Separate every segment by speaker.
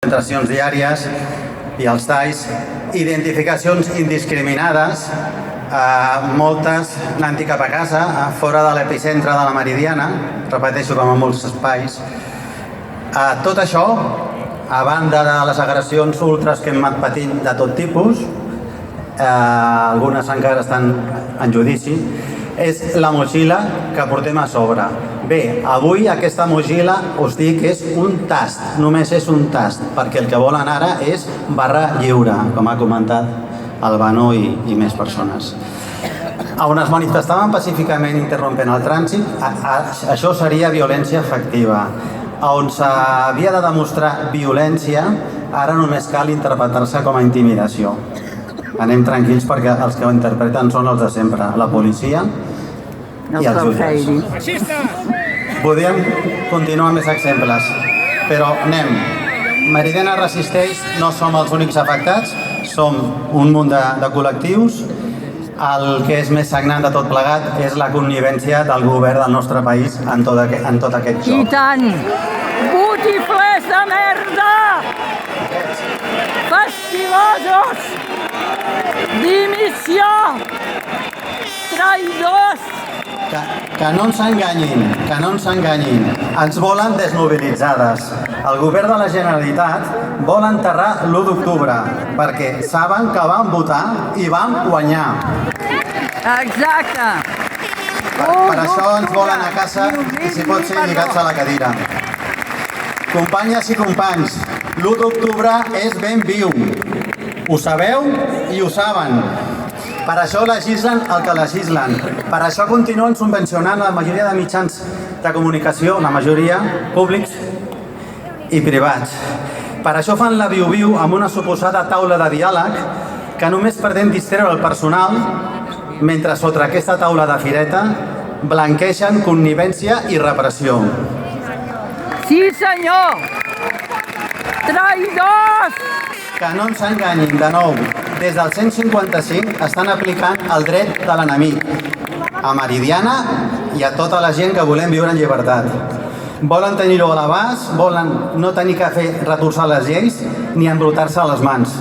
Speaker 1: concentracions diàries i els talls, identificacions indiscriminades, moltes anant cap a casa, fora de l'epicentre de la Meridiana, repeteixo, com en molts espais. Tot això, a banda de les agressions ultres que hem anat patint de tot tipus, algunes encara estan en judici, és la motxilla que portem a sobre. Bé, avui aquesta motxilla us dic que és un tast, només és un tast, perquè el que volen ara és barra lliure, com ha comentat el Bano i més persones. On es manifestaven pacíficament interrompent el trànsit, això seria violència efectiva. On s'havia de demostrar violència, ara només cal interpretar-se com a intimidació. Anem tranquils perquè els que ho interpreten són els de sempre, la policia i els jutges. Podríem continuar amb més exemples, però anem. Meridiana resisteix, no som els únics afectats, som un munt de col·lectius. El que és més sagnant de tot plegat és la connivència del govern del nostre país en tot aquest joc.
Speaker 2: I tant! Botiflers de merda! Fastigosos! Dimissió! Traïdors!
Speaker 1: Que no ens enganyin, que no ens enganyin. Ens volen desmobilitzades. El govern de la Generalitat vol enterrar l'1 d'octubre perquè saben que vam votar i vam guanyar.
Speaker 2: Exacte!
Speaker 1: Per això ens volen a casa i si pot ser lligats a la cadira. Companyes i companys, l'1 d'octubre és ben viu. Ho sabeu i ho saben. Per això legislen el que legislen. Per això continuen subvencionant la majoria de mitjans de comunicació, la majoria públics i privats. Per això fan la viu-viu amb una suposada taula de diàleg que només pretén distreure el personal mentre sota aquesta taula de fireta blanquegen connivència i repressió.
Speaker 2: Sí, senyor! Traïdors!
Speaker 1: Que no ens enganyin, de nou. Des del 155 estan aplicant el dret de l'enemic a Meridiana i a tota la gent que volem viure en llibertat. Volen tenir-ho a l'abast, volen no tenir que fer retorçar les lleis ni embrutar-se les mans.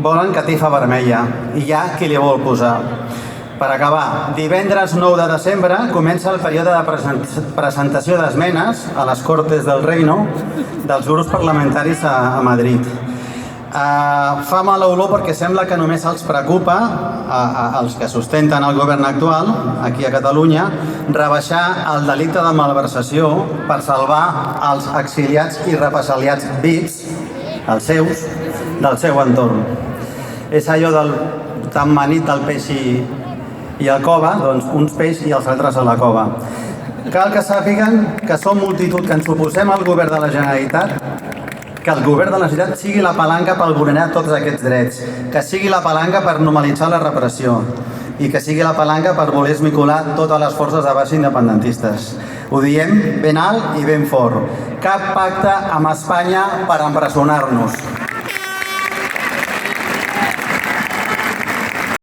Speaker 1: Volen catifa vermella i hi ha qui li vol posar. Per acabar, divendres 9 de desembre comença el període de presentació d'esmenes a les Cortes del Reino dels grups parlamentaris a Madrid. Fa mala olor perquè sembla que només els preocupa, als que sustenten el govern actual, aquí a Catalunya, rebaixar el delicte de malversació per salvar els exiliats i represaliats vips, els seus, del seu entorn. És allò del tan manit del peix i el cova, doncs uns peix i els altres a la cova. Cal que sàpiguen que som multitud que ens oposem al govern de la Generalitat, que el govern de la Generalitat sigui la palanca per vulnerar tots aquests drets, que sigui la palanca per normalitzar la repressió i que sigui la palanca per voler esmicolar totes les forces de base independentistes. Ho diem ben alt i ben fort. Cap pacte amb Espanya per empresonar-nos.